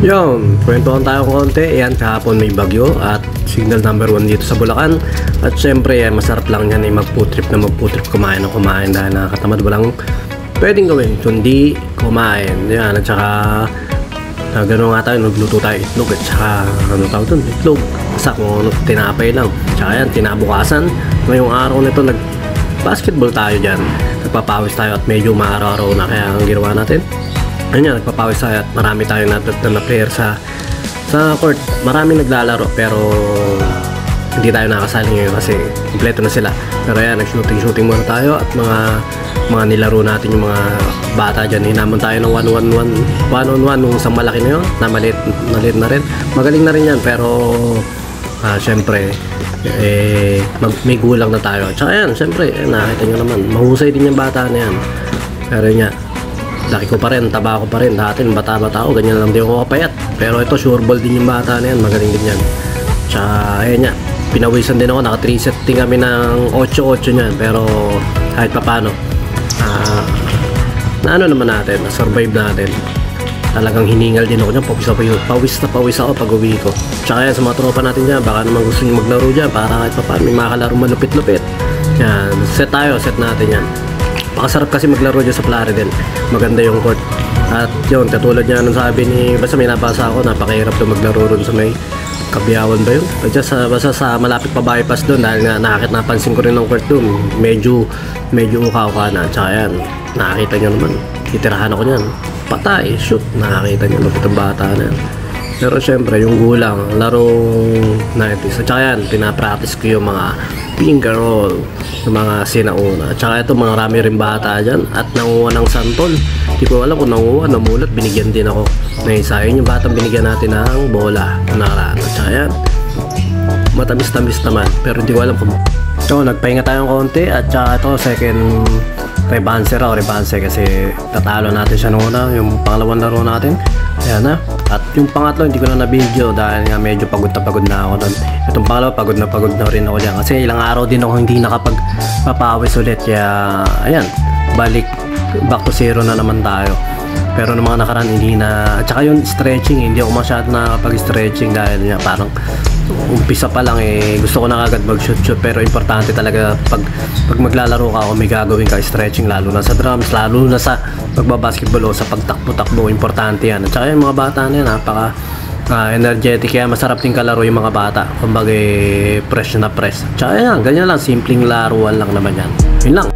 Yun, kwentuhan tayo konti. Yan, kahapon may bagyo at signal number 1 dito sa Bulacan. At syempre, masarap lang yan mag-food trip kumain ng kumain dahil nakakatamad, walang pwedeng gawin kundi kumain. Yan, at saka gano'n nga tayo, nagluto tayo itlog at saka ano tawag doon, itlog. Basta kung tinapay lang. Tsaka yan, tinabukasan. Ngayong araw nito, nag-basketball tayo dyan. Nagpapawis tayo at medyo maaraw-araw na, kaya ang ginawa natin, ayun, nagpapawis tayo at marami tayo na player sa court. Marami naglalaro pero hindi tayo nakasali ngayon kasi kompleto na sila. Pero yan, nag-shooting muna tayo at mga nilaro natin yung mga bata dyan. Hinamon tayo ng 1-on-1 nung isang malaki na yun, na maliit na rin. Magaling na rin yan pero syempre may gulang na tayo. Tsaka yan, syempre nakita nyo naman, mahusay din yung bata na yan. Pero yun nga, laki ko pa rin, taba ko pa rin. Dati bata-bata ako, ganyan lang din ako kapayat. Pero ito, sureball din yung bata na yan, magaling din yan. Tsaka ayun nga, pinawisan din ako, naka 3 set din kami ng 8-8 niyan. Pero kahit pa paano, na ano naman natin, na-survive natin. Talagang hiningal din ako dyan, pawis ako pag uwi ko. Tsaka yan, sa mga tropa natin dyan, baka naman gusto nyo maglaro dyan para kahit pa paano may makalaro malupit-lupit. Yan, set natin yan. Pakasarap kasi maglaro dyan sa Plaridel. Maganda yung court. At yun, katulad niya nung sabi ni, basta may nabasa ako, napakahirap doon maglaro doon sa may Kabiyawan ba yun? Basta sa malapit pa bypass doon dahil nga napansin ko rin ng court doon. Medyo uka-uka na. Tsaka yan, nakakita nyo naman. Titirahan ako niyan. Patay, shoot. Nakakita nyo, lupit ang bata na yan. Pero syempre, yung gulang, larong 90s. At saka yan, pinapractice ko yung mga finger roll, yung mga sinauna. At saka ito, mga rami rin bata dyan. At nanguha ng santol. Hindi ko alam kung nanguha, namulat, binigyan din ako. Na isa, yun yung batang binigyan natin ng bola. Nakaraan. At saka yan, matamis-tamis naman. Pero hindi ko alam kung... So, nagpahinga tayong konti. At saka ito, second rebanser kasi tatalo natin siya noon na. Yung pangalawang laro natin. Ayan na. At yung pangatlo hindi ko na na-video dahil nga medyo pagod na ako doon. Itong pangalawa pagod na rin ako dyan kasi ilang araw din ako hindi nakapagpapawis ulit. Kaya ayan, back to zero na naman tayo. Pero ng mga nakaraan hindi na. At saka yung stretching, hindi ako masyado nakakapag-stretching dahil nga parang umpisa pa lang gusto ko na agad mag-shoot. Pero importante talaga pag maglalaro ka o may gagawin ka stretching, lalo na sa drums, lalo na sa pagbabasketball o sa pagtakbo-takbo, importante yan. At saka yung mga bata na yan, napaka energetic, kaya masarap din kalaro yung mga bata. Kumbaga fresh na press. At saka yan, ganyan lang, simpleng laruan lang naman yan. Yun lang.